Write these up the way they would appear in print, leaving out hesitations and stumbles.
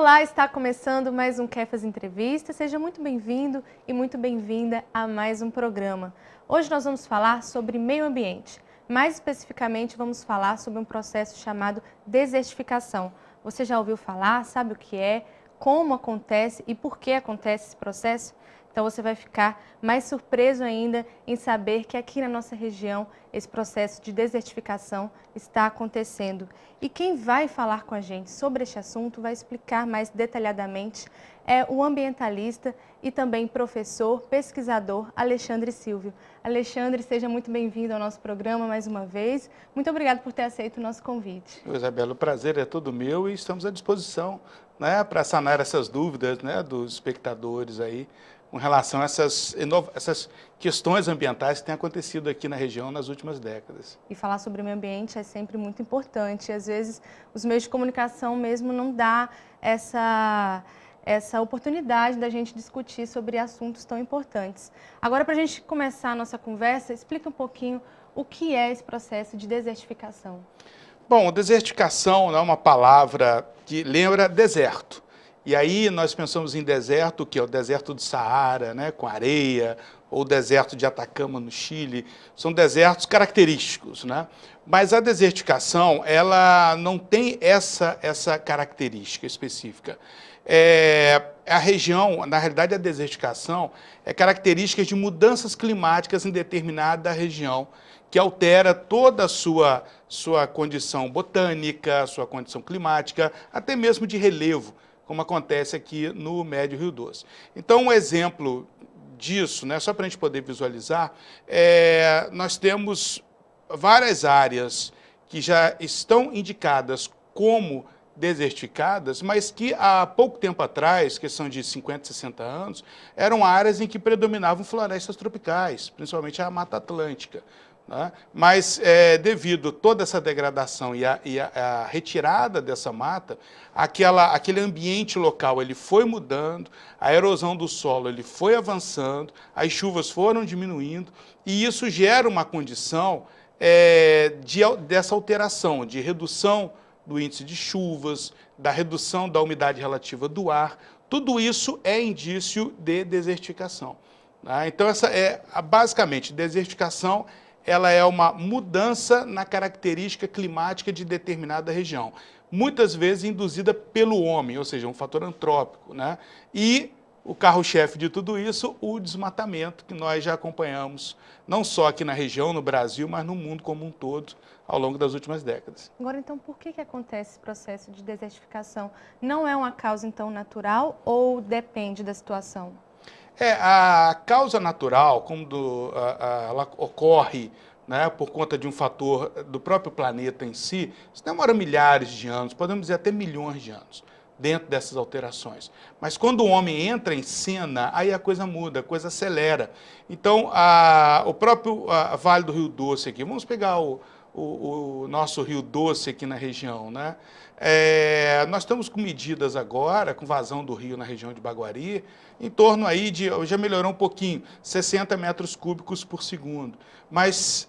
Olá, está começando mais um Kefas Entrevista. Seja muito bem-vindo e muito bem-vinda a mais um programa. Hoje nós vamos falar sobre meio ambiente. Mais especificamente, vamos falar sobre um processo chamado desertificação. Você já ouviu falar? Sabe o que é? Como acontece e por que acontece esse processo? Então você vai ficar mais surpreso ainda em saber que aqui na nossa região esse processo de desertificação está acontecendo. E quem vai falar com a gente sobre este assunto, vai explicar mais detalhadamente, é o ambientalista e também professor, pesquisador Alexandre Silvio. Alexandre, seja muito bem-vindo ao nosso programa mais uma vez. Muito obrigado por ter aceito o nosso convite. Isabela, o prazer é todo meu e estamos à disposição, né, para sanar essas dúvidas, né, dos espectadores aí, com relação a essas questões ambientais que têm acontecido aqui na região nas últimas décadas. E falar sobre o meio ambiente é sempre muito importante. Às vezes, os meios de comunicação mesmo não dá essa oportunidade da gente discutir sobre assuntos tão importantes. Agora, para a gente começar a nossa conversa, explica um pouquinho o que é esse processo de desertificação. Bom, desertificação é uma palavra que lembra deserto. E aí nós pensamos em deserto, que é o deserto do Saara, né, com areia, ou o deserto de Atacama, no Chile. São desertos característicos, né? Mas a desertificação, ela não tem essa característica específica. A região, na realidade, a desertificação é característica de mudanças climáticas em determinada região, que altera toda a sua condição botânica, sua condição climática, até mesmo de relevo, como acontece aqui no Médio Rio Doce. Então, um exemplo disso, né, só para a gente poder visualizar, nós temos várias áreas que já estão indicadas como desertificadas, mas que há pouco tempo atrás, questão de 50, 60 anos, eram áreas em que predominavam florestas tropicais, principalmente a Mata Atlântica. Né? Mas, devido a toda essa degradação e a retirada dessa mata, aquele ambiente local ele foi mudando, a erosão do solo ele foi avançando, as chuvas foram diminuindo, e isso gera uma condição dessa alteração, de redução do índice de chuvas, da redução da umidade relativa do ar. Tudo isso é indício de desertificação. Né? Então, basicamente, desertificação ela é uma mudança na característica climática de determinada região, muitas vezes induzida pelo homem, ou seja, um fator antrópico, né? E o carro-chefe de tudo isso, o desmatamento, que nós já acompanhamos, não só aqui na região, no Brasil, mas no mundo como um todo, ao longo das últimas décadas. Agora, então, por que acontece esse processo de desertificação? Não é uma causa, então, natural ou depende da situação? A causa natural, ela ocorre, né, por conta de um fator do próprio planeta em si, isso demora milhares de anos, podemos dizer até milhões de anos, dentro dessas alterações. Mas quando o homem entra em cena, aí a coisa muda, a coisa acelera. Então, o próprio Vale do Rio Doce aqui, vamos pegar o nosso Rio Doce aqui na região, né? Nós estamos com medidas agora, com vazão do rio na região de Baguari, em torno aí de, já melhorou um pouquinho, 60 metros cúbicos por segundo. Mas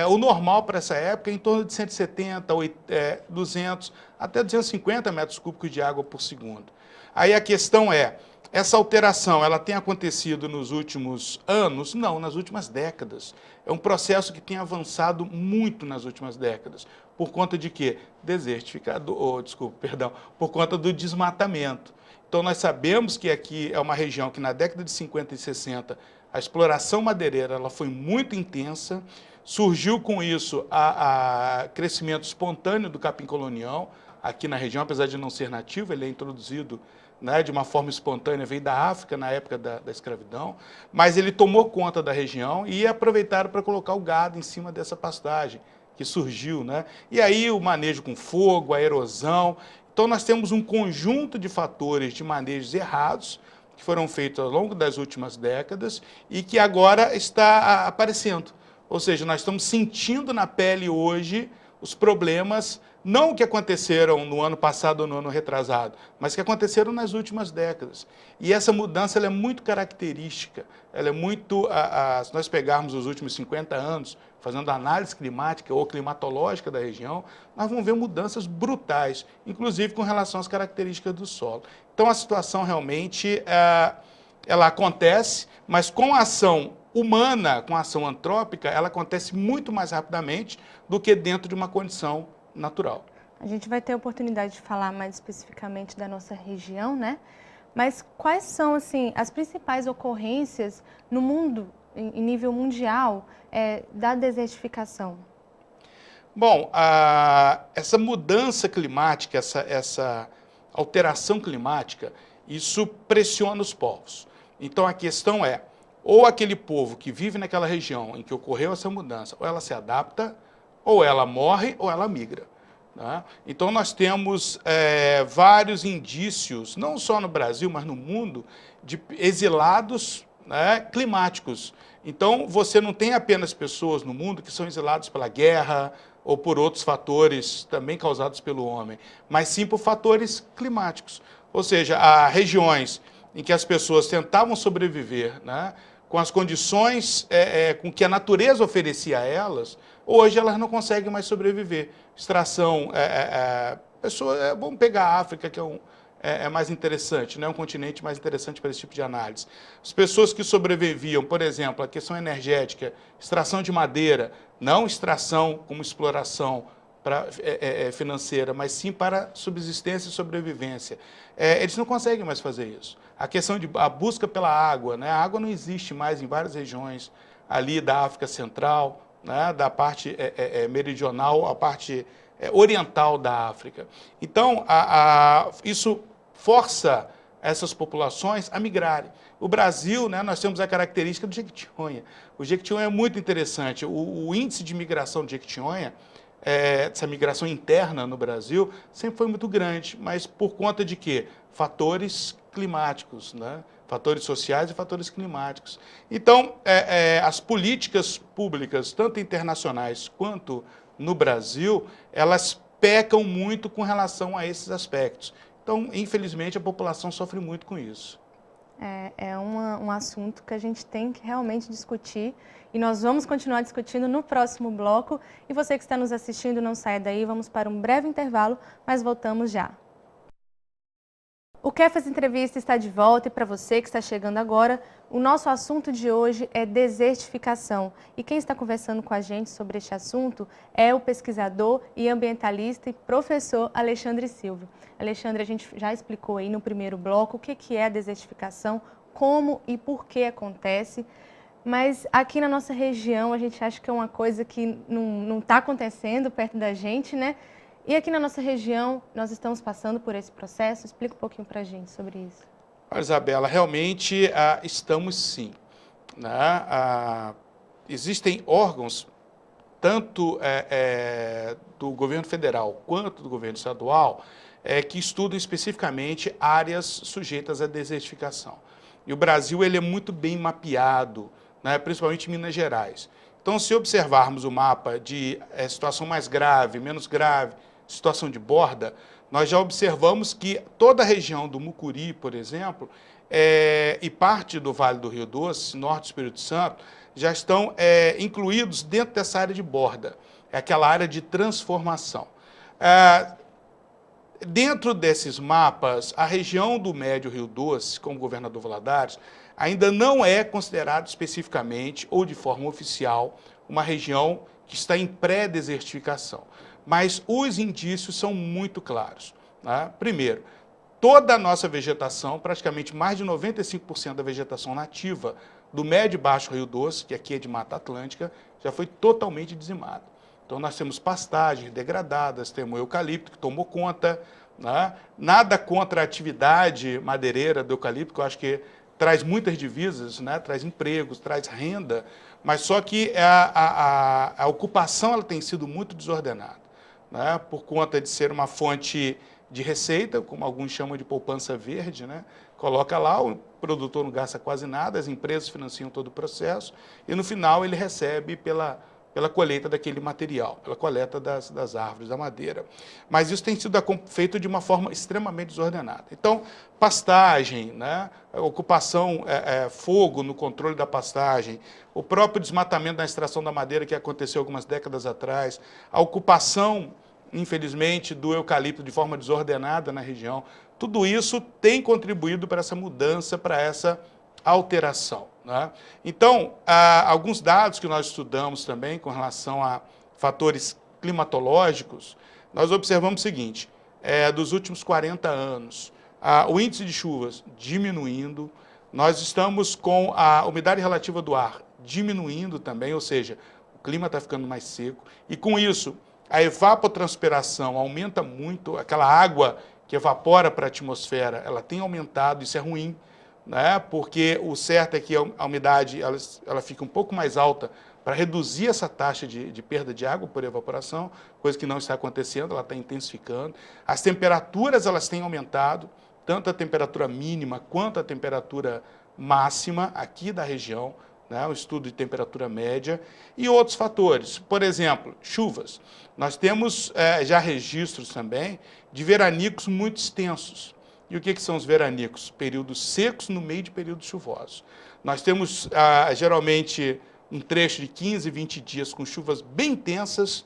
o normal para essa época é em torno de 170, 200, até 250 metros cúbicos de água por segundo. Aí a questão essa alteração, ela tem acontecido nos últimos anos? Não, nas últimas décadas. É um processo que tem avançado muito nas últimas décadas. Por conta de quê? Por conta do desmatamento. Então, nós sabemos que aqui é uma região que na década de 50 e 60, a exploração madeireira ela foi muito intensa, surgiu com isso a crescimento espontâneo do capim colonial aqui na região, apesar de não ser nativo, ele é introduzido, né, de uma forma espontânea, veio da África na época da escravidão, mas ele tomou conta da região e aproveitaram para colocar o gado em cima dessa pastagem que surgiu, né? E aí o manejo com fogo, a erosão. Então nós temos um conjunto de fatores de manejos errados que foram feitos ao longo das últimas décadas e que agora está aparecendo. Ou seja, nós estamos sentindo na pele hoje os problemas, não que aconteceram no ano passado ou no ano retrasado, mas que aconteceram nas últimas décadas. E essa mudança ela é muito característica, ela é muito, se nós pegarmos os últimos 50 anos, fazendo análise climática ou climatológica da região, nós vamos ver mudanças brutais, inclusive com relação às características do solo. Então, a situação realmente ela acontece, mas com a ação humana, com a ação antrópica, ela acontece muito mais rapidamente do que dentro de uma condição natural. A gente vai ter a oportunidade de falar mais especificamente da nossa região, né? Mas quais são, assim, as principais ocorrências no mundo, em nível mundial, da desertificação? Bom, essa mudança climática, essa alteração climática, isso pressiona os povos. Então, a questão é, ou aquele povo que vive naquela região em que ocorreu essa mudança, ou ela se adapta, ou ela morre, ou ela migra. Né? Então, nós temos vários indícios, não só no Brasil, mas no mundo, de exilados, né, climáticos. Então, você não tem apenas pessoas no mundo que são exiladas pela guerra ou por outros fatores também causados pelo homem, mas sim por fatores climáticos. Ou seja, há regiões em que as pessoas tentavam sobreviver, né, com as condições com que a natureza oferecia a elas, hoje elas não conseguem mais sobreviver. Extração, vamos pegar a África, que é mais interessante, né? Um continente mais interessante para esse tipo de análise. As pessoas que sobreviviam, por exemplo, a questão energética, extração de madeira, não extração como exploração financeira, mas sim para subsistência e sobrevivência. Eles não conseguem mais fazer isso. A questão a busca pela água, né? A água não existe mais em várias regiões ali da África Central, né? Da parte meridional, a parte oriental da África. Então, isso força essas populações a migrarem. O Brasil, né, nós temos a característica do Jequitinhonha. O Jequitinhonha é muito interessante. O índice de migração do Jequitinhonha, essa migração interna no Brasil, sempre foi muito grande, mas por conta de quê? Fatores climáticos, né? Fatores sociais e fatores climáticos. Então, as políticas públicas, tanto internacionais quanto no Brasil, elas pecam muito com relação a esses aspectos. Então, infelizmente, a população sofre muito com isso. É um assunto que a gente tem que realmente discutir e nós vamos continuar discutindo no próximo bloco. E você que está nos assistindo, não saia daí, vamos para um breve intervalo, mas voltamos já. O Kefas Entrevista está de volta e para você que está chegando agora, o nosso assunto de hoje é desertificação. E quem está conversando com a gente sobre este assunto é o pesquisador e ambientalista e professor Alexandre Silva. Alexandre, a gente já explicou aí no primeiro bloco o que é a desertificação, como e por que acontece, mas aqui na nossa região a gente acha que é uma coisa que não está acontecendo perto da gente, né? E aqui na nossa região, nós estamos passando por esse processo. Explica um pouquinho para a gente sobre isso. Isabela, realmente estamos sim. Né? Existem órgãos, tanto do governo federal quanto do governo estadual, que estudam especificamente áreas sujeitas à desertificação. E o Brasil ele é muito bem mapeado, né? Principalmente em Minas Gerais. Então, se observarmos o mapa de situação mais grave, menos grave, situação de borda, nós já observamos que toda a região do Mucuri, por exemplo, e parte do Vale do Rio Doce, norte do Espírito Santo, já estão incluídos dentro dessa área de borda, é aquela área de transformação. Dentro desses mapas, a região do Médio Rio Doce, como governador Valadares, ainda não é considerado especificamente ou de forma oficial uma região que está em pré-desertificação. Mas os indícios são muito claros. Né? Primeiro, toda a nossa vegetação, praticamente mais de 95% da vegetação nativa do Médio e Baixo Rio Doce, que aqui é de Mata Atlântica, já foi totalmente dizimada. Então, nós temos pastagens degradadas, temos eucalipto que tomou conta, né? Nada contra a atividade madeireira do eucalipto, que eu acho que traz muitas divisas, né? Traz empregos, traz renda, mas só que a ocupação ela tem sido muito desordenada, né? Por conta de ser uma fonte de receita, como alguns chamam de poupança verde, né? Coloca lá, o produtor não gasta quase nada, as empresas financiam todo o processo e no final ele recebe pela pela colheita daquele material, pela coleta das árvores, da madeira. Mas isso tem sido feito de uma forma extremamente desordenada. Então, pastagem, né? Ocupação, fogo no controle da pastagem, o próprio desmatamento na extração da madeira que aconteceu algumas décadas atrás, a ocupação, infelizmente, do eucalipto de forma desordenada na região, tudo isso tem contribuído para essa mudança, para essa alteração, né? Então, alguns dados que nós estudamos também com relação a fatores climatológicos, nós observamos o seguinte: dos últimos 40 anos, o índice de chuvas diminuindo, nós estamos com a umidade relativa do ar diminuindo também, ou seja, o clima está ficando mais seco, e com isso a evapotranspiração aumenta muito, aquela água que evapora para a atmosfera, ela tem aumentado, isso é ruim, né? Porque o certo é que a umidade ela fica um pouco mais alta para reduzir essa taxa de perda de água por evaporação, coisa que não está acontecendo, ela está intensificando. As temperaturas elas têm aumentado, tanto a temperatura mínima quanto a temperatura máxima aqui da região, né? Um estudo de temperatura média e outros fatores. Por exemplo, chuvas. Nós temos já registros também de veranicos muito extensos. E o que são os veranicos? Períodos secos no meio de períodos chuvosos. Nós temos, geralmente, um trecho de 15, 20 dias com chuvas bem intensas,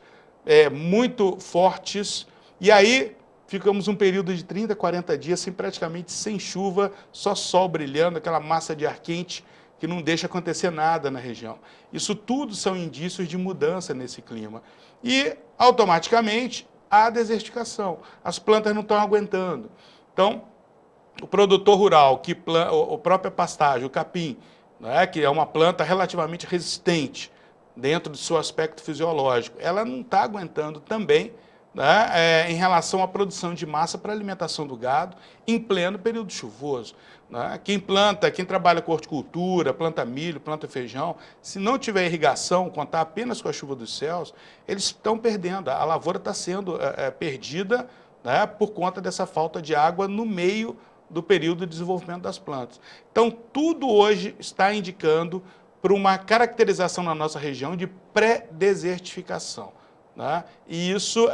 muito fortes, e aí ficamos um período de 30, 40 dias praticamente sem chuva, só sol brilhando, aquela massa de ar quente que não deixa acontecer nada na região. Isso tudo são indícios de mudança nesse clima. E, automaticamente, há desertificação. As plantas não estão aguentando. Então, o produtor rural, a própria pastagem, o capim, né, que é uma planta relativamente resistente dentro do seu aspecto fisiológico, ela não está aguentando também, né, em relação à produção de massa para alimentação do gado em pleno período chuvoso, né? Quem trabalha com horticultura, planta milho, planta feijão, se não tiver irrigação, contar apenas com a chuva dos céus, eles estão perdendo, a lavoura está sendo perdida, né, por conta dessa falta de água no meio do período de desenvolvimento das plantas. Então, tudo hoje está indicando para uma caracterização na nossa região de pré-desertificação, né? E isso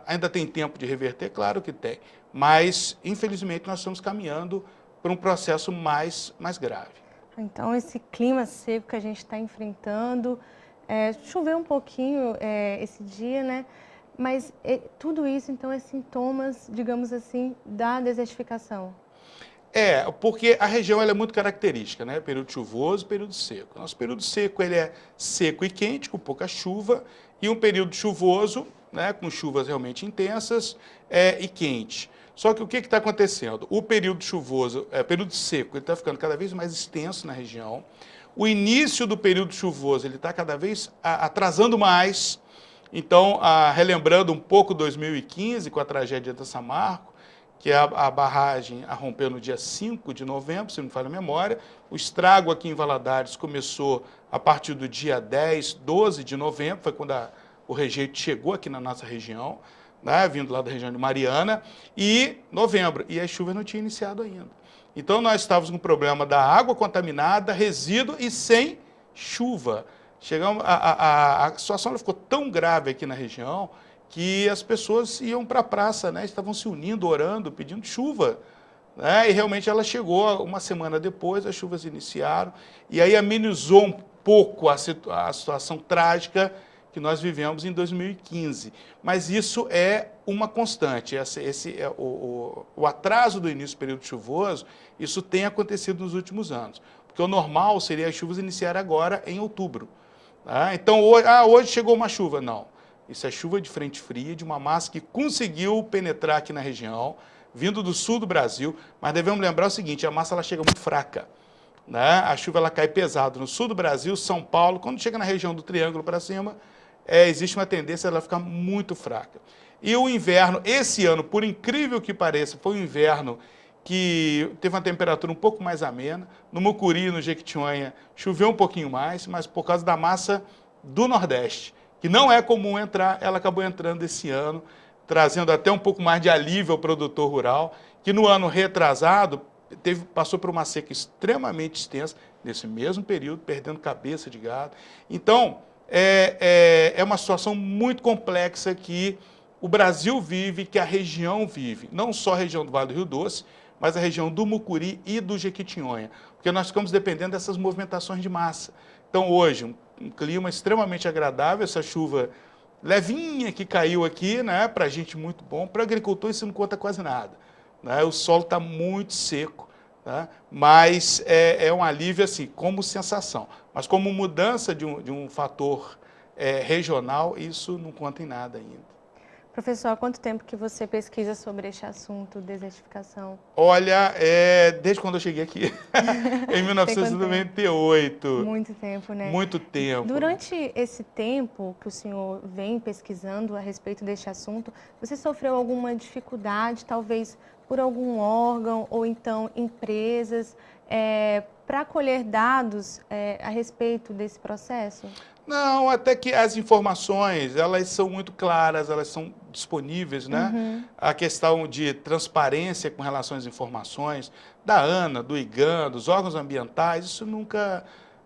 ainda tem tempo de reverter? Claro que tem, mas, infelizmente, nós estamos caminhando para um processo mais grave. Então, esse clima seco que a gente está enfrentando, choveu um pouquinho esse dia, né? Mas tudo isso, então, é sintomas, digamos assim, da desertificação. Porque a região ela é muito característica, né? Período chuvoso, período seco. Nosso período seco ele é seco e quente, com pouca chuva, e um período chuvoso, né, com chuvas realmente intensas e quente. Só que o que está acontecendo? O período chuvoso, período seco, ele está ficando cada vez mais extenso na região. O início do período chuvoso ele está cada vez atrasando mais. Então, relembrando um pouco 2015, com a tragédia de Samarco, que a barragem rompeu no dia 5 de novembro, se não me falha a memória. O estrago aqui em Valadares começou a partir do dia 10, 12 de novembro, foi quando o rejeito chegou aqui na nossa região, né, vindo lá da região de Mariana, e novembro, e as chuvas não tinham iniciado ainda. Então, nós estávamos com o problema da água contaminada, resíduo e sem chuva. A situação ficou tão grave aqui na região que as pessoas iam para a praça, né, estavam se unindo, orando, pedindo chuva, né, e realmente ela chegou uma semana depois, as chuvas iniciaram, e aí amenizou um pouco a situação trágica que nós vivemos em 2015. Mas isso é uma constante, o atraso do início do período chuvoso, isso tem acontecido nos últimos anos, porque o normal seria as chuvas iniciarem agora em outubro. Tá? Então, hoje chegou uma chuva. Não. Isso é chuva de frente fria, de uma massa que conseguiu penetrar aqui na região, vindo do sul do Brasil, mas devemos lembrar o seguinte, a massa ela chega muito fraca, né? A chuva ela cai pesado no sul do Brasil, São Paulo, quando chega na região do Triângulo para cima, existe uma tendência a ela ficar muito fraca. E o inverno, esse ano, por incrível que pareça, foi um inverno que teve uma temperatura um pouco mais amena. No Mucuri, no Jequitinhonha, choveu um pouquinho mais, mas por causa da massa do Nordeste, que não é comum entrar, ela acabou entrando esse ano, trazendo até um pouco mais de alívio ao produtor rural, que no ano retrasado passou por uma seca extremamente extensa, nesse mesmo período, perdendo cabeça de gado. Então, é uma situação muito complexa que o Brasil vive, que a região vive. Não só a região do Vale do Rio Doce, mas a região do Mucuri e do Jequitinhonha. Porque nós ficamos dependendo dessas movimentações de massa. Então, hoje, um clima extremamente agradável, essa chuva levinha que caiu aqui, né, para a gente muito bom. Para o agricultor isso não conta quase nada, né? O solo está muito seco, tá? Mas é um alívio assim, como sensação. Mas como mudança de um fator regional, isso não conta em nada ainda. Professor, há quanto tempo que você pesquisa sobre este assunto, desertificação? Olha, desde quando eu cheguei aqui, em 1998. Muito tempo, né? Muito tempo. Durante esse tempo que o senhor vem pesquisando a respeito deste assunto, você sofreu alguma dificuldade, talvez por algum órgão ou então empresas, para colher dados a respeito desse processo? Não, até que as informações, elas são muito claras, elas são disponíveis, né? Uhum. A questão de transparência com relação às informações da ANA, do IGAM, dos órgãos ambientais, isso nunca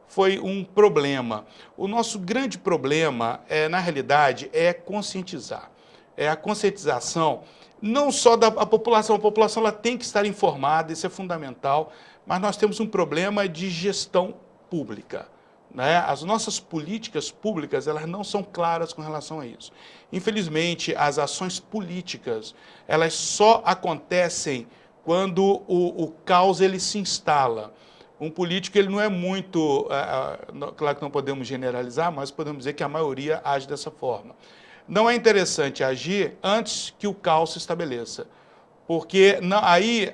foi um problema. O nosso grande problema, na realidade, é conscientizar. É a conscientização não só da população, a população ela tem que estar informada, isso é fundamental, mas nós temos um problema de gestão pública. Né? As nossas políticas públicas elas não são claras com relação a isso. Infelizmente, as ações políticas elas só acontecem quando o caos ele se instala. Um político ele não é muito, claro que não podemos generalizar, mas podemos dizer que a maioria age dessa forma. Não é interessante agir antes que o caos se estabeleça, porque aí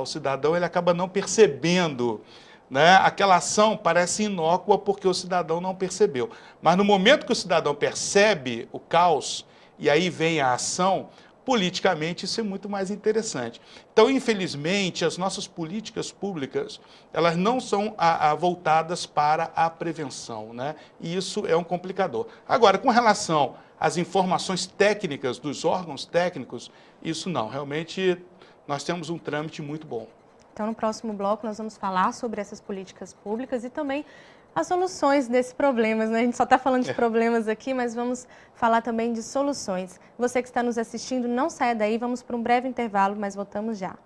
o cidadão ele acaba não percebendo. Né? Aquela ação parece inócua porque o cidadão não percebeu. Mas no momento que o cidadão percebe o caos, e aí vem a ação, politicamente isso é muito mais interessante. Então, infelizmente, as nossas políticas públicas, elas não são voltadas para a prevenção, né? E isso é um complicador. Agora, com relação às informações técnicas dos órgãos técnicos, isso não. Realmente, nós temos um trâmite muito bom. Então, no próximo bloco, nós vamos falar sobre essas políticas públicas e também as soluções desses problemas, né? A gente só está falando de problemas aqui, mas vamos falar também de soluções. Você que está nos assistindo, não saia daí, vamos para um breve intervalo, mas voltamos já.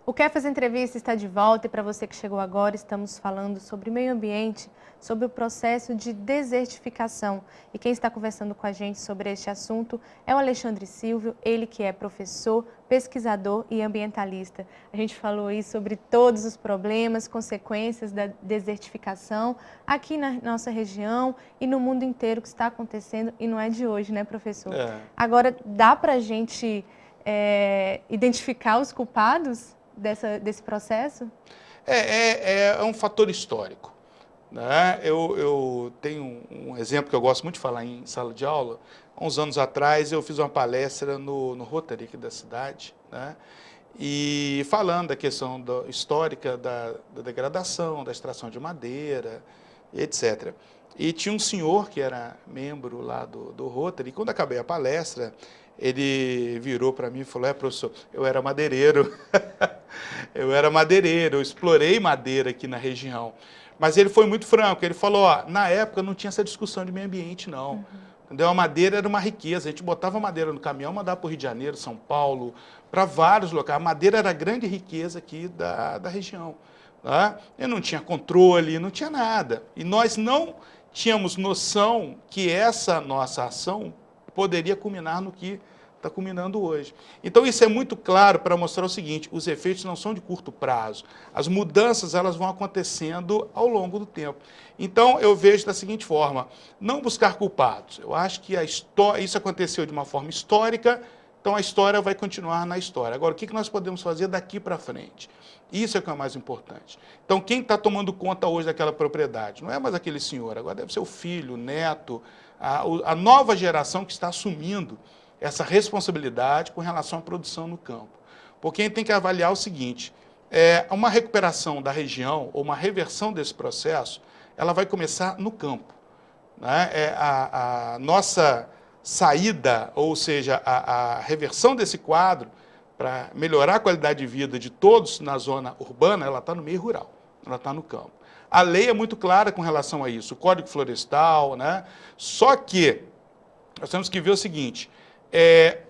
O Kefas Entrevista está de volta e para você que chegou agora, estamos falando sobre meio ambiente, sobre o processo de desertificação. E quem está conversando com a gente sobre este assunto é o Alexandre Silvio, ele que é professor, pesquisador e ambientalista. A gente falou aí sobre todos os problemas, consequências da desertificação aqui na nossa região e no mundo inteiro que está acontecendo e não é de hoje, né, professor? Agora, dá para a gente identificar os culpados desse processo? É um fator histórico. Né? Eu tenho um exemplo que eu gosto muito de falar em sala de aula. Há uns anos atrás eu fiz uma palestra no Rotary aqui da cidade, né? E falando da questão histórica da degradação, da extração de madeira, etc. E tinha um senhor que era membro lá do Rotary, e quando acabei a palestra, ele virou para mim e falou: professor, eu era madeireiro, eu explorei madeira aqui na região. Mas ele foi muito franco, ele falou, na época não tinha essa discussão de meio ambiente, não. Entendeu? A madeira era uma riqueza, a gente botava madeira no caminhão, mandava para o Rio de Janeiro, São Paulo, para vários locais. A madeira era a grande riqueza aqui da região. Tá? E não tinha controle, não tinha nada. E nós não tínhamos noção que essa nossa ação poderia culminar no que está culminando hoje. Então isso é muito claro para mostrar o seguinte: os efeitos não são de curto prazo, as mudanças elas vão acontecendo ao longo do tempo. Então eu vejo da seguinte forma: não buscar culpados. Eu acho que isso aconteceu de uma forma histórica, então a história vai continuar na história. Agora, o que nós podemos fazer daqui para frente? Isso é o que é mais importante. Então quem está tomando conta hoje daquela propriedade? Não é mais aquele senhor, agora deve ser o filho, o neto, a nova geração que está assumindo essa responsabilidade com relação à produção no campo. Porque a gente tem que avaliar o seguinte: uma recuperação da região ou uma reversão desse processo, ela vai começar no campo. Né? A nossa saída, ou seja, a reversão desse quadro, para melhorar a qualidade de vida de todos na zona urbana, ela está no meio rural. ela está no campo. A lei é muito clara com relação a isso, o Código Florestal, né? Só que nós temos que ver o seguinte,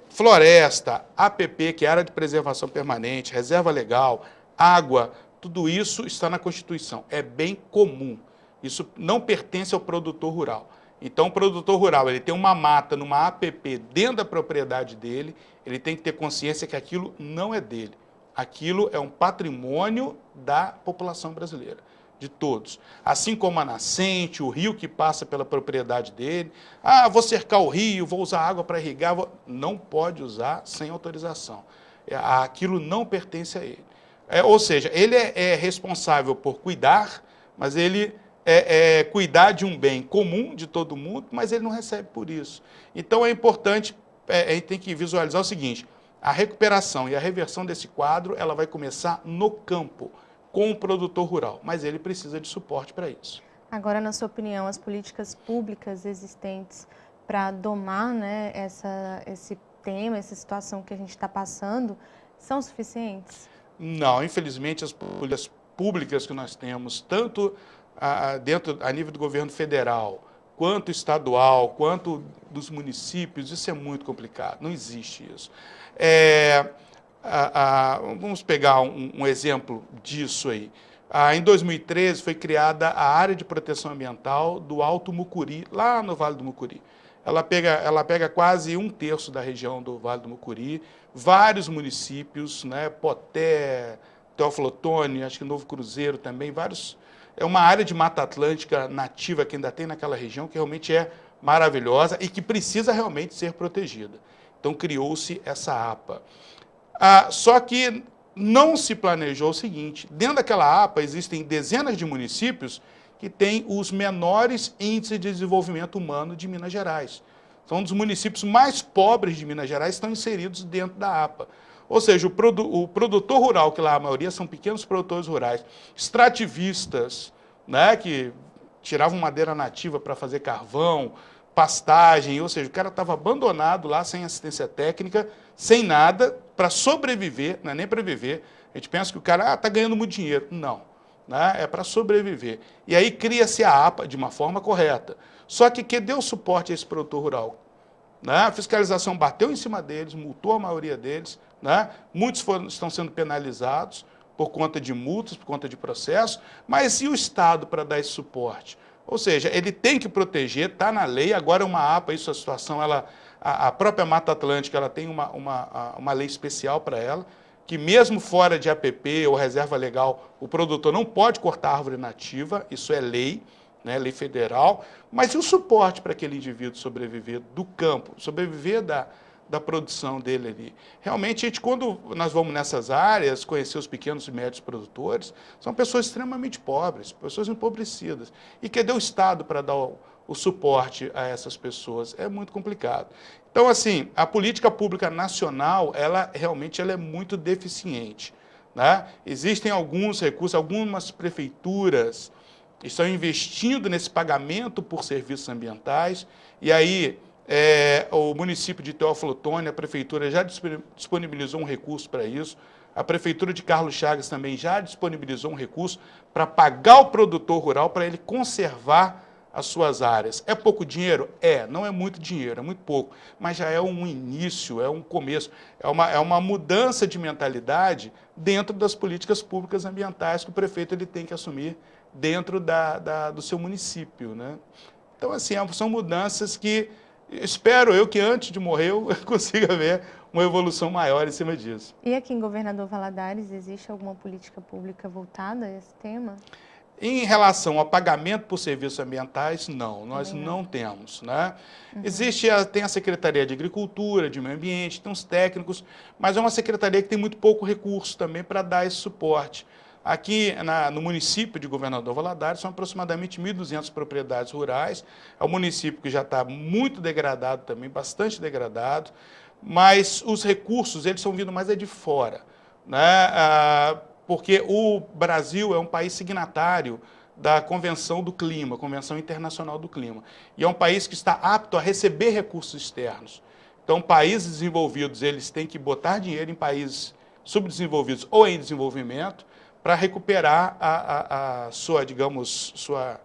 floresta, APP, que é área de preservação permanente, reserva legal, água, tudo isso está na Constituição, é bem comum. Isso não pertence ao produtor rural. Então, o produtor rural, ele tem uma mata numa APP dentro da propriedade dele, ele tem que ter consciência que aquilo não é dele. Aquilo é um patrimônio da população brasileira, de todos. Assim como a nascente, o rio que passa pela propriedade dele. Ah, vou cercar o rio, vou usar água para irrigar. Não pode usar sem autorização. Aquilo não pertence a ele. Ou seja, ele é responsável por cuidar, mas ele cuidar de um bem comum de todo mundo, mas ele não recebe por isso. Então é importante, a gente tem que visualizar o seguinte, a recuperação e a reversão desse quadro, ela vai começar no campo, com o produtor rural, mas ele precisa de suporte para isso. Agora, na sua opinião, as políticas públicas existentes para domar, né, esse tema, essa situação que a gente está passando, são suficientes? Não, infelizmente as políticas públicas que nós temos, tanto a nível do governo federal, quanto estadual, quanto dos municípios, isso é muito complicado, não existe isso. Vamos pegar um exemplo disso aí. Em 2013 foi criada a área de proteção ambiental do Alto Mucuri, lá no Vale do Mucuri. Ela pega quase 1/3 da região do Vale do Mucuri, vários municípios, né, Poté, Teófilo Otoni, acho que Novo Cruzeiro também, vários. É uma área de Mata Atlântica nativa que ainda tem naquela região, que realmente é maravilhosa e que precisa realmente ser protegida. Então criou-se essa APA. Só que não se planejou o seguinte, dentro daquela APA existem dezenas de municípios que têm os menores índices de desenvolvimento humano de Minas Gerais. São um dos municípios mais pobres de Minas Gerais, estão inseridos dentro da APA. Ou seja, o produtor rural, que lá a maioria são pequenos produtores rurais, extrativistas, né, que tiravam madeira nativa para fazer carvão, pastagem, ou seja, o cara estava abandonado lá, sem assistência técnica, sem nada, para sobreviver, não é nem para viver. A gente pensa que o cara está ganhando muito dinheiro. Não, né, é para sobreviver. E aí cria-se a APA de uma forma correta. Só que quem deu suporte a esse produtor rural? Né? A fiscalização bateu em cima deles, multou a maioria deles, né? Muitos estão sendo penalizados por conta de multas, por conta de processos, mas e o Estado para dar esse suporte? Ou seja, ele tem que proteger, está na lei, agora é uma APA, isso a situação, a própria Mata Atlântica ela tem uma lei especial para ela, que mesmo fora de APP ou reserva legal, o produtor não pode cortar árvore nativa, isso é lei, né, lei federal, mas e o suporte para aquele indivíduo sobreviver do campo, sobreviver da produção dele ali? Realmente, quando nós vamos nessas áreas, conhecer os pequenos e médios produtores, são pessoas extremamente pobres, pessoas empobrecidas. E cadê o Estado para dar o suporte a essas pessoas? É muito complicado. Então, assim, a política pública nacional, ela realmente é muito deficiente, né? Existem alguns recursos, algumas prefeituras estão investindo nesse pagamento por serviços ambientais, e aí o município de Teófilo Otoni, a prefeitura já disponibilizou um recurso para isso, a prefeitura de Carlos Chagas também já disponibilizou um recurso para pagar o produtor rural para ele conservar as suas áreas. É pouco dinheiro? Não é muito dinheiro, é muito pouco, mas já é um início, é um começo, é uma mudança de mentalidade dentro das políticas públicas ambientais que o prefeito ele tem que assumir dentro do seu município, né? Então, assim, são mudanças que espero eu que antes de morrer eu consiga ver uma evolução maior em cima disso. E aqui em Governador Valadares, existe alguma política pública voltada a esse tema? Em relação ao pagamento por serviços ambientais, não, nós não temos, né? Tem a Secretaria de Agricultura, de Meio Ambiente, tem os técnicos, mas é uma secretaria que tem muito pouco recurso também para dar esse suporte. Aqui no município de Governador Valadares são aproximadamente 1.200 propriedades rurais, é um município que já está muito degradado também, bastante degradado, mas os recursos eles são vindo mais de fora, né? Porque o Brasil é um país signatário da Convenção do Clima, Convenção Internacional do Clima, e é um país que está apto a receber recursos externos. Então, países desenvolvidos eles têm que botar dinheiro em países subdesenvolvidos ou em desenvolvimento, para recuperar a sua, digamos, sua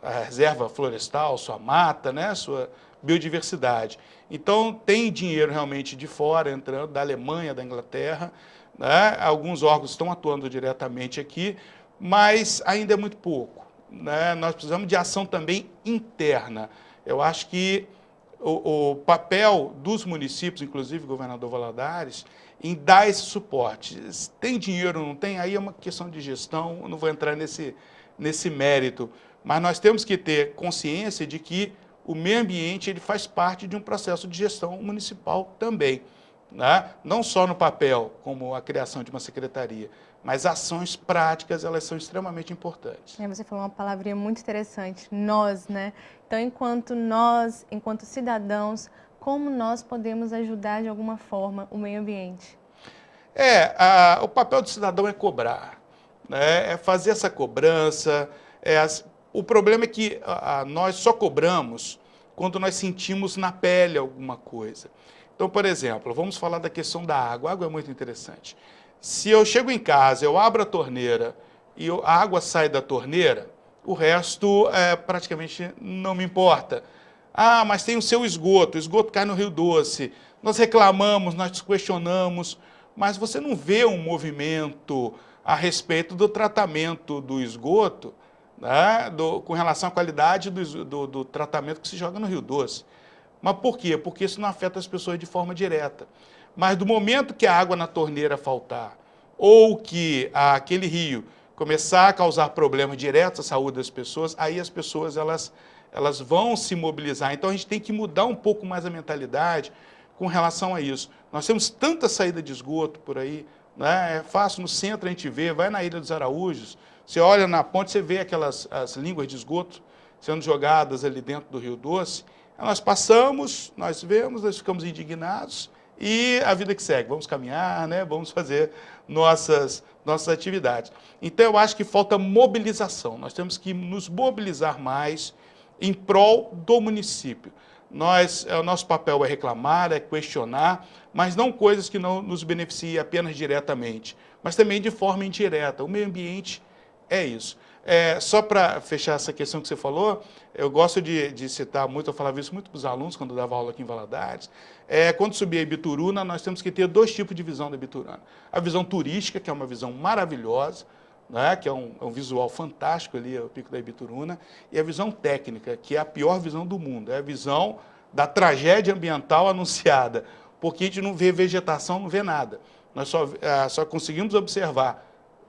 reserva florestal, sua mata, né, sua biodiversidade. Então, tem dinheiro realmente de fora entrando, da Alemanha, da Inglaterra, né? Alguns órgãos estão atuando diretamente aqui, mas ainda é muito pouco, né? Nós precisamos de ação também interna. Eu acho que o papel dos municípios, inclusive o governador Valadares, em dar esse suporte. Tem dinheiro ou não tem? Aí é uma questão de gestão, eu não vou entrar nesse mérito, mas nós temos que ter consciência de que o meio ambiente ele faz parte de um processo de gestão municipal também, né? Não só no papel, como a criação de uma secretaria, mas ações práticas, elas são extremamente importantes. Você falou uma palavrinha muito interessante, nós, né? Então, enquanto nós, enquanto cidadãos, como nós podemos ajudar de alguma forma o meio ambiente? O papel do cidadão é cobrar, né? É fazer essa cobrança. O problema é que nós só cobramos quando nós sentimos na pele alguma coisa. Então, por exemplo, vamos falar da questão da água. A água é muito interessante. Se eu chego em casa, eu abro a torneira e a água sai da torneira, o resto praticamente não me importa. Ah, mas tem o seu esgoto, o esgoto cai no Rio Doce. Nós reclamamos, nós questionamos, mas você não vê um movimento a respeito do tratamento do esgoto, né, com relação à qualidade do tratamento que se joga no Rio Doce. Mas por quê? Porque isso não afeta as pessoas de forma direta. Mas do momento que a água na torneira faltar, ou que aquele rio começar a causar problemas diretos à saúde das pessoas, aí as pessoas elas vão se mobilizar. Então a gente tem que mudar um pouco mais a mentalidade com relação a isso. Nós temos tanta saída de esgoto por aí, né? É fácil, no centro a gente vê, vai na Ilha dos Araújos, você olha na ponte, você vê as línguas de esgoto sendo jogadas ali dentro do Rio Doce. Nós passamos, nós vemos, nós ficamos indignados e a vida que segue. Vamos caminhar, né? Vamos fazer nossas atividades. Então, eu acho que falta mobilização. Nós temos que nos mobilizar mais em prol do município. O nosso papel é reclamar, é questionar, mas não coisas que não nos beneficiem apenas diretamente, mas também de forma indireta. O meio ambiente é isso. Só para fechar essa questão que você falou, eu gosto de citar muito, eu falava isso muito para os alunos quando eu dava aula aqui em Valadares. Quando subir a Ibituruna, nós temos que ter dois tipos de visão da Ibituruna. A visão turística, que é uma visão maravilhosa, né, que é um visual fantástico ali, o Pico da Ibituruna, e a visão técnica, que é a pior visão do mundo, é a visão da tragédia ambiental anunciada, porque a gente não vê vegetação, não vê nada. Nós só conseguimos observar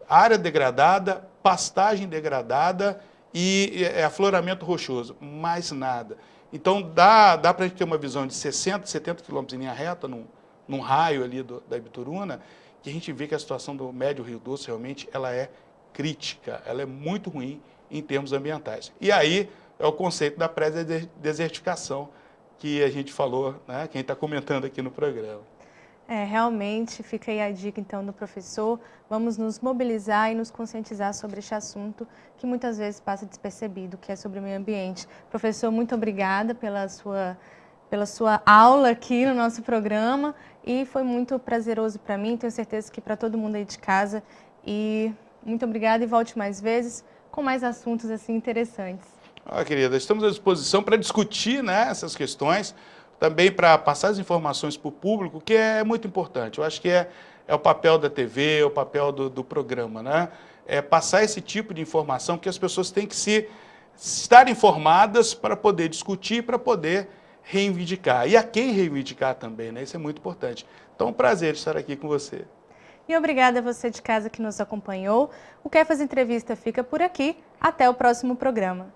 área degradada, pastagem degradada e afloramento rochoso, mais nada. Então, dá para a gente ter uma visão de 60, 70 quilômetros em linha reta, num raio ali da Ibituruna, que a gente vê que a situação do Médio Rio Doce realmente ela é crítica, ela é muito ruim em termos ambientais. E aí é o conceito da pré-desertificação que a gente falou, né, quem está comentando aqui no programa. Realmente, fica aí a dica, então, do professor. Vamos nos mobilizar e nos conscientizar sobre este assunto que muitas vezes passa despercebido, que é sobre o meio ambiente. Professor, muito obrigada pela sua aula aqui no nosso programa e foi muito prazeroso para mim, tenho certeza que para todo mundo aí de casa. E muito obrigada e volte mais vezes com mais assuntos assim interessantes. Querida, estamos à disposição para discutir, né, essas questões, também para passar as informações para o público, que é muito importante. Eu acho que é o papel da TV, é o papel do programa, né? É passar esse tipo de informação, que as pessoas têm que estar informadas para poder discutir, para poder reivindicar. E a quem reivindicar também, né? Isso é muito importante. Então, é um prazer estar aqui com você. E obrigada a você de casa que nos acompanhou. O Quer Fazer Entrevista fica por aqui. Até o próximo programa.